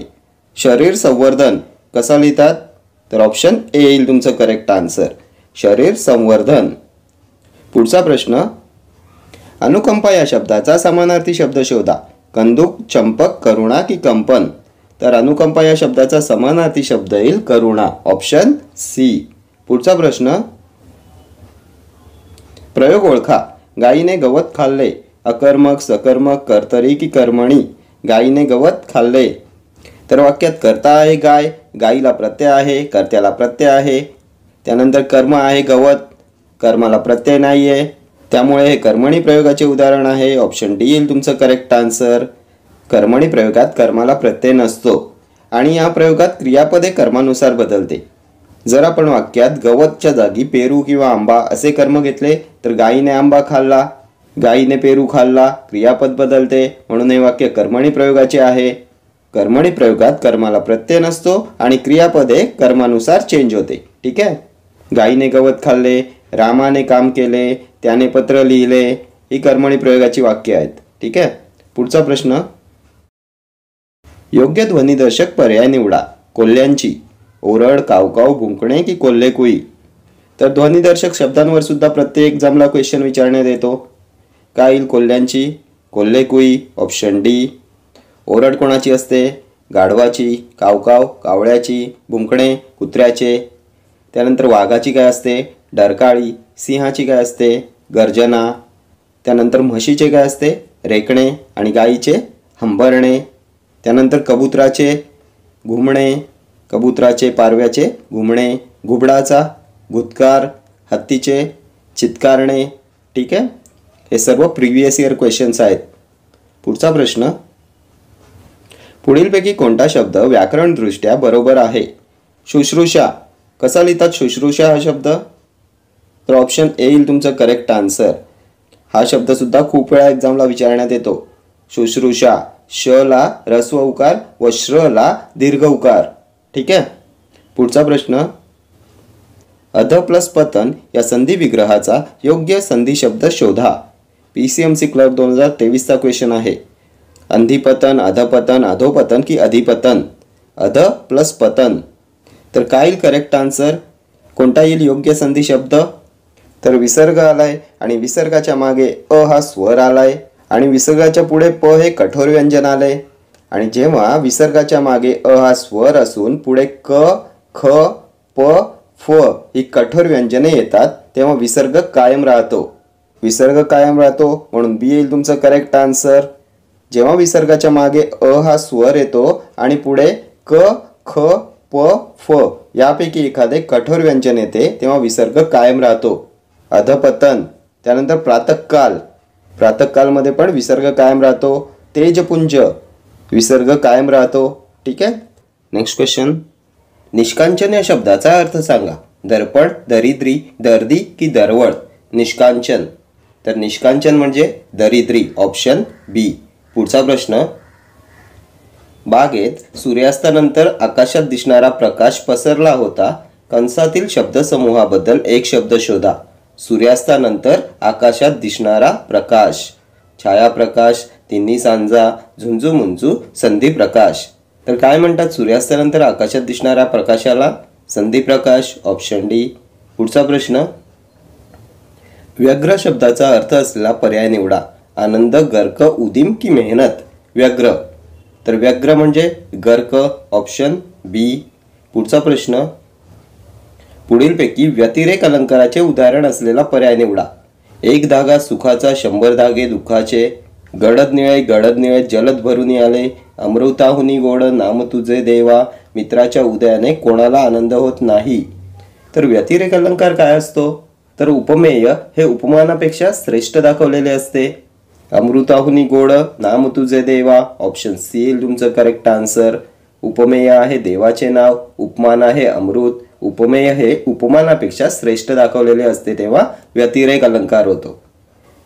शरीर संवर्धन कसा लिहितात, तर ऑप्शन ए येईल तुमचं करेक्ट आन्सर. शरीर संवर्धन. पुढचा प्रश्न, अनुकंपा या शब्दाचा समानार्थी शब्द शोधा. कंदुक, चंपक, करुणा की कंपन. तर अनुकंपा या शब्दाचा समानार्थी शब्द येईल करुणा. Option C. पुढचा प्रश्न, प्रयोग ओळखा. गायीने गवत खाल्ले. अकर्मक, सकर्मक, कर्तरी की कर्मणी. गायीने गवत खाल्ले. तर वाक्यात कर्ता आहे गाय, गायीला प्रत्यय आहे, कर्त्याला प्रत्यय आहे. त्यानंतर कर्म आहे गवत, कर्माला प्रत्यय नाही आहे, त्यामुळे हे कर्मणी प्रयोगाचे उदाहरण आहे. ऑप्शन डी येईल तुमचं करेक्ट आन्सर. कर्मणी प्रयोगात कर्माला प्रत्यय नसतो आणि या प्रयोगात क्रियापदे कर्मानुसार बदलते. जर आपण वाक्यात गवतच्या जागी पेरू किंवा आंबा असे कर्म घेतले तर गायीने आंबा खाल्ला, गायीने पेरू खाल्ला, क्रियापद बदलते, म्हणून हे वाक्य कर्मणी प्रयोगाचे आहे. कर्मणी प्रयोगात कर्माला प्रत्यय नसतो आणि क्रियापदे कर्मानुसार चेंज होते. ठीक आहे. गायीने गवत खाल्ले, रामाने काम केले, त्याने पत्र लिहिले, ही कर्मणी प्रयोगाची वाक्य आहेत. ठीक आहे. पुढचा प्रश्न, योग्य ध्वनिदर्शक पर्याय निवडा. कोल्ह्यांची. ओरड, कावकाव, भुंकणे की कोल्हे कुई. तर ध्वनिदर्शक शब्दांवर सुद्धा प्रत्येक एक्झामला क्वेश्चन विचारण्यात येतो. काय येईल कोल्ह्यांची, कोल्हे कुई. Option D. ओरड कोणाची असते, गाढवाची. कावकाव कावळ्याची. भुंकणे कुत्र्याचे. त्यानंतर वाघाची काय असते, डरकाळी. सिंहाची काय असते, गर्जना. त्यानंतर म्हशीचे काय असते, रेकणे. आणि गाईचे हंबरणे. त्यानंतर कबुतराचे घुमणे, कबुतराचे पारव्याचे घुमणे. घुबडाचा घुतकार. हत्तीचे चित्कारणे. ठीक आहे. हे सर्व प्रिव्हियस इयर क्वेश्चन्स आहेत. पुढचा प्रश्न, पुढीलपैकी कोणता शब्द व्याकरणदृष्ट्या बरोबर आहे. शुश्रूषा कसा लिहितात शुश्रूषा हा शब्द, तर ऑप्शन ए येईल तुमचं करेक्ट आन्सर. हा शब्द सुद्धा खूप वेळा एक्झामला विचारण्यात येतो. शुश्रूषा. श ला ऱ्हस्व उकार व श्र ला दीर्घ उकार. ठीक आहे. पुढचा प्रश्न, अध प्लस पतन या संधी विग्रहाचा योग्य संधी शब्द शोधा. PCMC क्लर्क 2023चा क्वेश्चन आहे. अंधीपतन, अधपतन, अधोपतन की अधिपतन. अध प्लस पतन. तर काय येईल करेक्ट आन्सर, कोणता येईल योग्य संधी शब्द, तर विसर्ग आलाय आणि विसर्गाच्या मागे अ हा स्वर आलाय आणि विसर्गाच्या पुढे प हे कठोर व्यंजन आले आणि जेव्हा विसर्गाच्या मागे अ हा स्वर असून पुढे क ख प फ ही कठोर व्यंजने येतात तेव्हा विसर्ग कायम राहतो. विसर्ग कायम राहतो म्हणून बी येईल तुमचं करेक्ट आन्सर. जेव्हा विसर्गाच्या मागे अ हा स्वर येतो आणि पुढे क ख प फ यापैकी एखादे कठोर व्यंजन येते तेव्हा विसर्ग कायम राहतो. अधपतन, त्यानंतर प्रातःकाल, प्रातःकालमध्ये पण विसर्ग कायम राहतो. तेजपुंज विसर्ग कायम राहतो. ठीक आहे. नेक्स्ट क्वेश्चन, निष्कांचन या शब्दाचा अर्थ सांगा. दर्पण, दरिद्री, दर्दी की दरवळ. निष्कांचन, तर निष्कांचन म्हणजे दरिद्री, ऑप्शन बी. पुढचा प्रश्न, बागेत सूर्यास्तानंतर आकाशात दिसणारा प्रकाश पसरला होता. कंसातील शब्दसमूहाबद्दल एक शब्द शोधा. सूर्यास्तानंतर आकाशात दिसणारा प्रकाश, छायाप्रकाश, तिन्ही सांजा, झुंजू संधी प्रकाश. तर काय म्हणतात सूर्यास्तानंतर आकाशात दिसणाऱ्या प्रकाशाला? संधी प्रकाश, ऑप्शन डी. पुढचा प्रश्न, व्यग्र शब्दाचा अर्थ असलेला पर्याय निवडा. आनंद, गर्क, उदीम की मेहनत. व्यग्र, तर व्यग्र म्हणजे गर्क, ऑप्शन बी. पुढचा प्रश्न, पुढीलपैकी व्यतिरेक अलंकाराचे उदाहरण असलेला पर्याय निवडा. एक धागा सुखाचा, 100 धागे दुःखाचे. गडद निळे जलद भरून आले. अमृताहुनी गोड नाम तुझे देवा. मित्राच्या उदयाने कोणाला आनंद होत नाही. तर व्यतिरेक अलंकार काय असतो? तर उपमेय हे उपमानापेक्षा श्रेष्ठ दाखवलेले असते. अमृताहुनी गोड नाम तुझे देवा, ऑप्शन सी येईल तुमचं करेक्ट आन्सर. उपमेय आहे देवाचे नाव, उपमान आहे अमृत. उपमेय हे उपमानापेक्षा श्रेष्ठ दाखवलेले असते तेव्हा व्यतिरेक अलंकार होतो.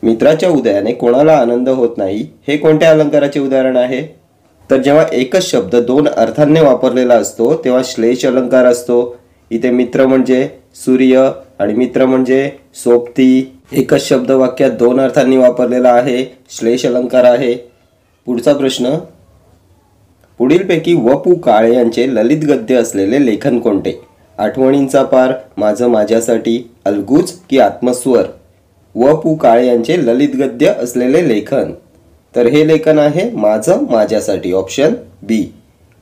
मित्राच्या उदयाने कोणाला आनंद होत नाही हे कोणत्या अलंकाराचे उदाहरण आहे? तर जेव्हा एकच शब्द दोन अर्थांनी वापरलेला असतो तेव्हा श्लेष अलंकार असतो. इथे मित्र म्हणजे सूर्य आणि मित्र म्हणजे सोबती. एकच शब्द वाक्यात दोन अर्थांनी वापरलेला आहे, श्लेष अलंकार आहे. पुढचा प्रश्न, पुढीलपैकी व पु काळे यांचे ललित गद्य असलेले लेखन कोणते? आठवणींचा पार, माझं माझ्यासाठी, अलगूज की आत्मस्वर. व पु काळे यांचे ललित गद्य असलेले लेखन, तर हे लेखन आहे माझं माझ्यासाठी, ऑप्शन बी.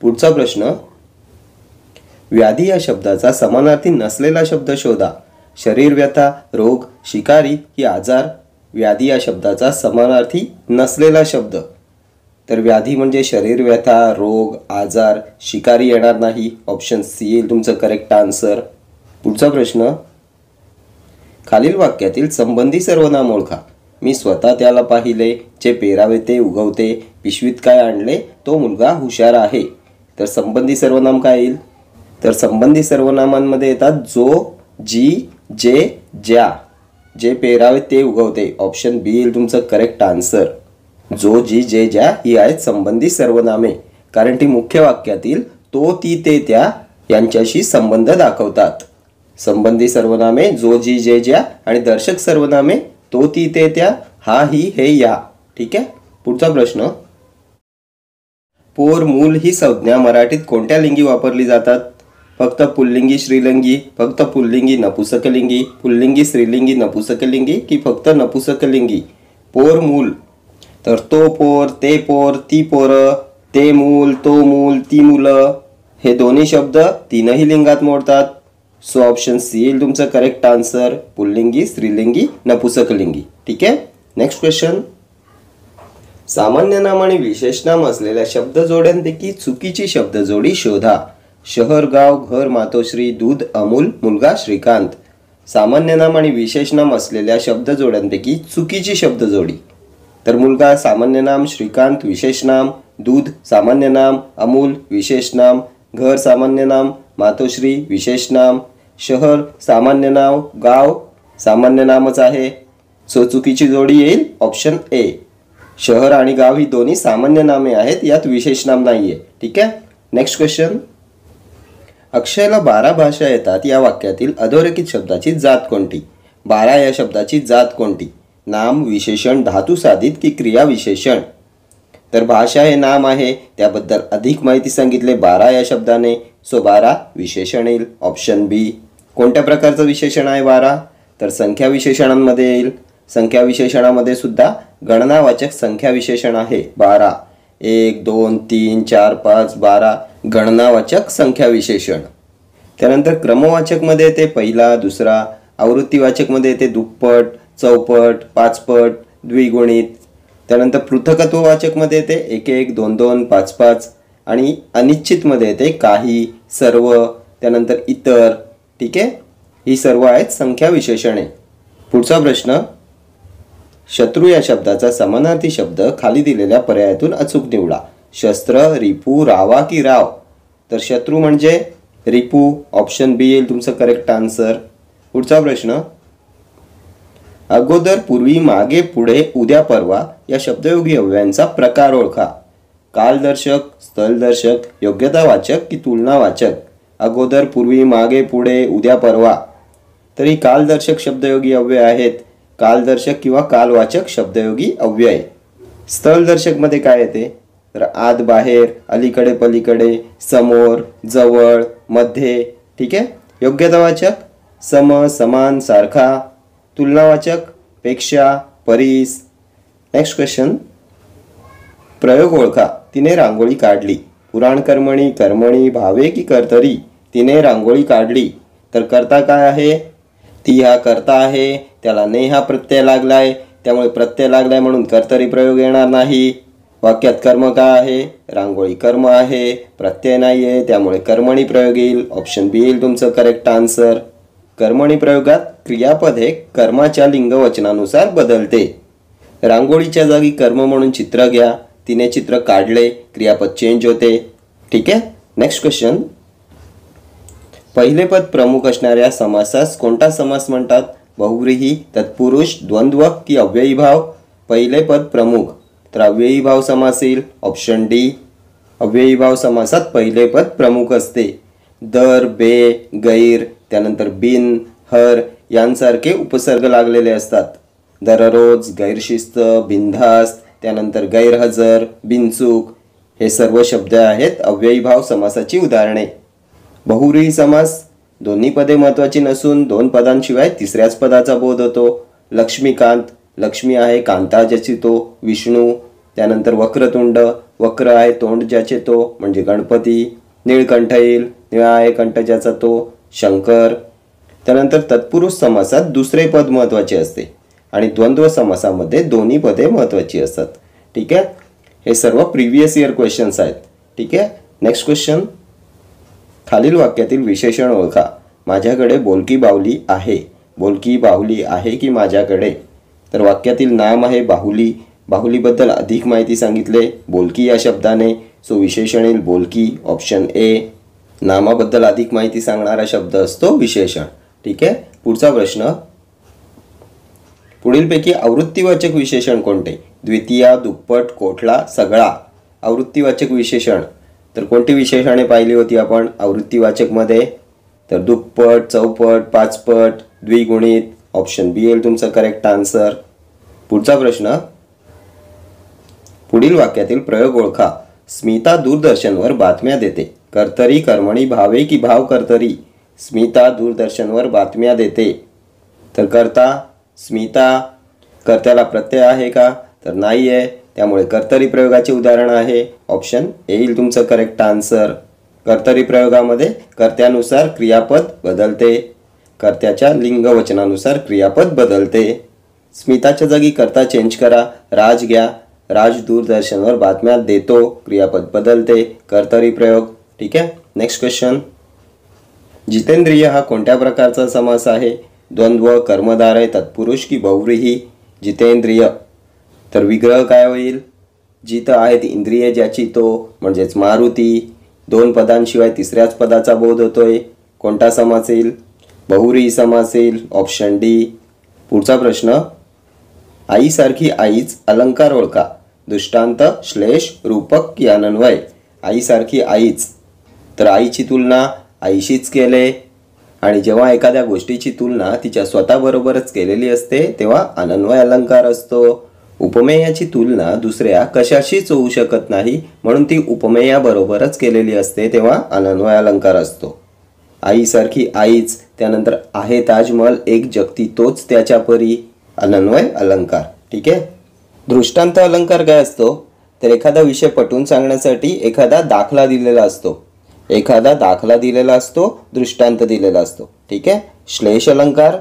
पुढचा प्रश्न, व्याधी या शब्दाचा समानार्थी नसलेला शब्द शोधा. शरीर व्यथा, रोग, शिकारी की आजार. व्याधी या शब्दाचा समानार्थी नसलेला शब्द, तर व्याधी म्हणजे शरीर व्यथा, रोग, आजार. शिकारी येणार नाही, ऑप्शन सी येईल तुमचं करेक्ट आन्सर. पुढचा प्रश्न, खालील वाक्यातील संबंधी सर्वनाम ओळखा. मी स्वतः त्याला पाहिले, जे पेरावे ते उगवते, पिशवीत काय आणले, तो मुलगा हुशार आहे. तर संबंधी सर्वनाम काय येईल? तर संबंधी सर्वनामांमध्ये येतात जो, जी, जे, ज्या. जे पेरावे ते उगवते, ऑप्शन बी येईल तुमचं करेक्ट आन्सर. जो, जी, जे, ज्या ही आहेत संबंधी सर्वनामे, कारण ती मुख्य वाक्यातील तो, ती, ते, त्या यांच्याशी संबंध दाखवतात. संबंधी सर्वनामे जो, जी, जे, ज्या आणि दर्शक सर्वनामे तो, ती, ते, त्या, हा, ही, हे, या. ठीक आहे. पुढचा प्रश्न, पोर, मूल ही संज्ञा मराठीत कोणत्या लिंगी वापरली जातात? फक्त पुल्लिंगी स्त्रीलिंगी, फक्त पुल्लिंगी नपुसकलिंगी, पुल्लिंगी स्त्रीलिंगी नपुसकलिंगी की फक्त नपुसकलिंगी? पोर, मूल, तर तो पोर, ते पोर, ती पोरं, ते मूल, तो मूल, ती मुलं हे दोन्ही शब्द तीनही लिंगात मोडतात. सो ऑप्शन सी येईल तुमचं करेक्ट आन्सर. पुल्लिंगी, स्त्रीलिंगी, नपुसकलिंगी. ठीक आहे. नेक्स्ट क्वेश्चन, सामान्य नाम आणि विशेष नाम असलेल्या शब्द जोड्यांपैकी चुकीची शब्द जोडी शोधा. शहर, गाव, घर, मातोश्री, दूध, अमूल, मुलगा, श्रीकांत. सामान्य नाम आणि विशेष नाम असलेल्या शब्द जोड्यांपैकी चुकीची शब्द जोडी, तर मुलगा सामान्य नाम, श्रीकांत विशेष नाम, दूध सामान्य नाम, अमूल विशेष नाम, घर सामान्य नाम, मातोश्री विशेष नाम, शहर सामान्य नाव, गाव सामान्य नामच आहे. सो चुकीची जोडी येईल ऑप्शन ए. शहर आणि गाव ही दोन्ही सामान्य नामे आहेत, यात विशेष नाम नाहीये. ठीक आहे. नेक्स्ट क्वेश्चन, अक्षयला 12 भाषा येतात या वाक्यातील अधोरेखित शब्दाची जात कोणती? 12 या शब्दाची जात कोणती? नाम, विशेषण, धातू साधित की क्रिया विशेषण? तर भाषा हे नाम आहे, त्याबद्दल अधिक माहिती सांगितले 12 या शब्दाने. सो 12 विशेषण येईल, ऑप्शन बी. कोणत्या प्रकारचं विशेषण आहे 12? तर संख्या विशेषणांमध्ये येईल. संख्या विशेषणामध्ये सुद्धा गणनावाचक संख्या विशेषण आहे 12. 1 2 3 4 5 12 गणनावाचक संख्या विशेषण. त्यानंतर क्रमवाचकमध्ये येते पहिला, दुसरा. आवृत्तीवाचकमध्ये येते दुप्पट, चौपट, पाचपट, द्विगुणित. त्यानंतर पृथकत्ववाचकमध्ये येते 1 1 2 2 5 5 आणि अनिश्चितमध्ये येते काही, सर्व, त्यानंतर इतर. ठीक आहे, ही सर्व आहेत संख्या विशेषणे. पुढचा प्रश्न, शत्रू या शब्दाचा समानार्थी शब्द खाली दिलेल्या पर्यायातून अचूक निवडा. शस्त्र, रिपू, रावा की राव. तर शत्रू म्हणजे रिपू, ऑप्शन बी येईल तुमचं करेक्ट आन्सर. पुढचा प्रश्न, अगोदर, पूर्वी, मागे, पुढे, उद्या, परवा या शब्दयोगी अव्ययांचा प्रकार ओळखा. कालदर्शक, स्थलदर्शक, योग्यतावाचक की तुलनावाचक. अगोदर, पूर्वी, मागे, पुढे, उद्या, परवा. तर ही कालदर्शक शब्दयोगी अव्यय आहेत. कालदर्शक किंवा कालवाचक शब्दयोगी अव्यय. स्थलदर्शकमध्ये काय येते, तर आत, बाहेर, अलीकडे, पलीकडे, समोर, जवळ, मध्ये. ठीक आहे. योग्यतावाचक सम, समान, सारखा. तुलनावाचक पेक्षा, परीस. नेक्स्ट क्वेश्चन, प्रयोग ओळखा. तिने रांगोळी काढली. पुराणकर्मणी, कर्मणी, भावे की कर्तरी. तिने रांगोळी काढली. तर कर्ता काय आहे, ती हा कर्ता आहे. त्याला ने हा प्रत्यय लागलाय, त्यामुळे प्रत्यय लागलाय म्हणून कर्तरी प्रयोग येणार नाही. वाक्यात कर्म काय आहे, रांगोळी कर्म आहे. प्रत्यय नाही आहे, त्यामुळे कर्मणी प्रयोग येईल. ऑप्शन बी येईल तुमचं करेक्ट आन्सर. कर्मणी प्रयोगात क्रियापद हे कर्माच्या लिंगवचनानुसार बदलते. रांगोळीच्या जागी कर्म म्हणून चित्र घ्या. तिने चित्र काढले, क्रियापद चेंज होते. ठीक आहे. नेक्स्ट क्वेश्चन, पहिले पद प्रमुख असणाऱ्या समासास कोणता समास म्हणतात. बहुव्रीही, तत्पुरुष, द्वंद्व की अव्ययी भाव. पहिले पद प्रमुख, तर अव्ययी भाव समास येईल. Option D. अव्ययी भाव समासात पहिले पद प्रमुख असते. दर, बे, गैर, त्यानंतर बिन, हर यांसारखे उपसर्ग लागलेले असतात. दररोज, गैरशिस्त, बिनधास्त, त्यानंतर गैरहजर, बिनचूक हे सर्व शब्द आहेत अव्ययी भाव समासाची उदाहरणे. बहुव्रीही समास, दोन्ही पदे महत्त्वाची नसून दोन पदांशिवाय तिसऱ्याच पदाचा बोध होतो. लक्ष्मीकांत, लक्ष्मी आहे कांता ज्याची तो विष्णू. त्यानंतर वक्रतुंड, वक्र आहे तोंड ज्याचे तो म्हणजे गणपती. निळकंठ येईल, निळा आहे कंठ ज्याचा तो शंकर. त्यानंतर तत्पुरुष समासात दुसरे पद महत्त्वाचे असते आणि द्वंद्व समासामध्ये दोन्ही पदे महत्त्वाची असतात. ठीक आहे. हे सर्व प्रिव्हियस इयर क्वेश्चन्स आहेत. ठीक आहे. नेक्स्ट क्वेश्चन, खालील वाक्यातील विशेषण ओळखा. माझ्याकडे बोलकी बाहुली आहे. बोलकी बाहुली आहे की माझ्याकडे. तर वाक्यातील नाम आहे बाहुली. बाहुलीबद्दल अधिक माहिती सांगितले बोलकी या शब्दाने, सो विशेषण येईल बोलकी. Option A. नामाबद्दल अधिक माहिती सांगणारा शब्द असतो विशेषण. ठीक आहे. पुढचा प्रश्न, पुढीलपैकी आवृत्तीवाचक विशेषण कोणते. द्वितीया, दुप्पट, कोठला, सगळा. आवृत्तीवाचक विशेषण, तर कोणती विशेषणे पाहिली होती आपण आवृत्तीवाचकमध्ये, तर दुप्पट, चौपट, पाचपट, द्विगुणित. ऑप्शन बी येईल तुमचं करेक्ट आन्सर. पुढचा प्रश्न, पुढील वाक्यातील प्रयोग ओळखा. स्मिता दूरदर्शनवर बातम्या देते. कर्तरी, कर्मणी, भावे की भाव कर्तरी. स्मिता दूरदर्शनवर बातम्या देते. तर कर्ता स्मिता. कर्त्याला प्रत्यय आहे का, तर नाही आहे, त्यामुळे कर्तरी प्रयोगाचे उदाहरण आहे. ऑप्शन येईल तुमचं करेक्ट आन्सर. कर्तरी प्रयोगामध्ये कर्त्यानुसार क्रियापद बदलते. कर्त्याच्या लिंगवचनानुसार क्रियापद बदलते. स्मिताच्या जागी कर्ता चेंज करा. राज घ्या. राज दूरदर्शनवर बातम्या देतो, क्रियापद बदलते. कर्तरी प्रयोग. ठीक आहे. नेक्स्ट क्वेश्चन, जितेंद्रिय हा कोणत्या प्रकारचा समास आहे. द्वंद्व, कर्मधार आहे, तत्पुरुष की बहुव्रीही. जितेंद्रिय, तर विग्रह काय होईल. जित आहेत इंद्रिय ज्याची तो म्हणजेच मारुती. दोन पदांशिवाय तिसऱ्याच पदाचा बोध होतोय. कोणता समास येईल, बहुव्रीही समास येईल. Option D. पुढचा प्रश्न, आईसारखी आईच अलंकार ओळखा. दृष्टांत, श्लेष, रूपक की अनन्वय. आईसारखी आईच, तर आईची तुलना आईशीच केले आणि जेव्हा एखाद्या गोष्टीची तुलना तिच्या स्वतःबरोबरच केलेली असते तेव्हा अनन्वय अलंकार असतो. उपमेयाची तुलना दुसऱ्या कशाशीच होऊ शकत नाही म्हणून ती उपमेयाबरोबरच केलेली असते तेव्हा अनन्वय अलंकार असतो. आईसारखी आईच, त्यानंतर आहे ताजमहल एक जगती तोच त्याच्या परी. अनन्वय अलंकार. ठीक आहे. दृष्टांत अलंकार काय असतो तर एखादा विषय पटवून सांगण्यासाठी एखादा दाखला दिलेला असतो, दृष्टांत दिलेला असतो. ठीक आहे. श्लेष अलंकार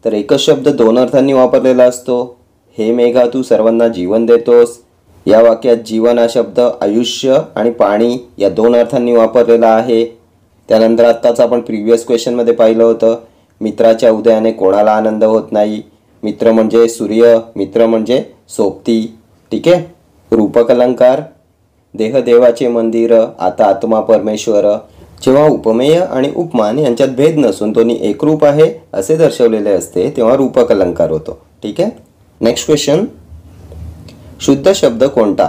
तर एकच शब्द दोन अर्थांनी वापरलेला असतो. हे मेघा तू सर्वांना जीवन देतोस. या वाक्यात जीवन हा शब्द आयुष्य आणि पाणी या दोन अर्थांनी वापरलेला आहे. त्यानंतर आत्ताच आपण प्रिव्हियस क्वेश्चनमध्ये पाहिलं होतं, मित्राच्या उदयाने कोणाला आनंद होत नाही. मित्र म्हणजे सूर्य, मित्र म्हणजे सोबती. ठीक आहे. रूपक अलंकार देह देवाचे मंदिर, आता आत्मा परमेश्वर. जेव्हा उपमेय आणि उपमान यांच्यात भेद नसून दोन्ही एकरूप आहे असे दर्शवलेले असते तेव्हा रूपक अलंकार होतो. ठीक आहे. नेक्स्ट क्वेश्चन, शुद्ध शब्द कोणता?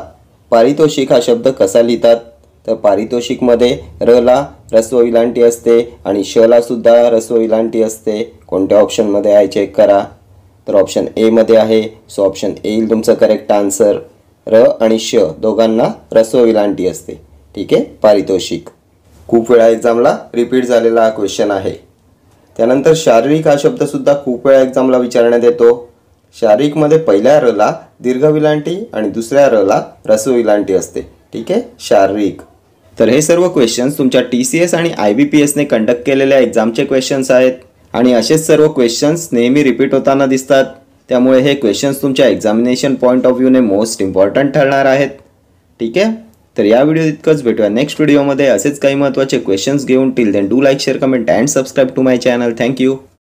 पारितोषिक हा शब्द कसा लिहितात तर पारितोषिकमध्ये र ला ह्रस्व विलांटी असते आणि श ला सुद्धा ह्रस्व विलांटी असते. कोणत्या ऑप्शनमध्ये आहे चेक करा. तर ऑप्शन ए मध्ये आहे. सो ऑप्शन ए येईल तुमचं करेक्ट आन्सर. र आणि श दोघांना ह्रस्व विलांटी असते. ठीक आहे. पारितोषिक खूप वेळा एक्झामला रिपीट झालेला हा क्वेश्चन आहे. त्यानंतर शारीरिक हा शब्द सुद्धा खूप वेळा एक्झामला विचारण्यात येतो. शारीरिकमध्ये पहिल्या र ला दीर्घ विलांटी आणि दुसऱ्या र ला ह्रस्व विलांटी असते. ठीक आहे. शारीरिक. तर हे सर्व क्वेश्चन्स तुमच्या TCS आणि IBPSने कंडक्ट केलेल्या एक्झामचे क्वेश्चन्स आहेत आणि असेच सर्व क्वेश्चन्स नेहमी रिपीट होताना दिसतात. त्यामुळे हे क्वेश्चन्स तुमच्या एक्झामिनेशन पॉईंट ऑफ व्ह्यूने मोस्ट इम्पॉर्टंट ठरणार आहेत. ठीक आहे. तर या व्हिडिओ इतकंच. भेटूया नेक्स्ट व्हिडिओमध्ये असेच काही महत्त्वाचे क्वेश्चन्स घेऊन. Till then do like, share, comment and subscribe to my channel. Thank you.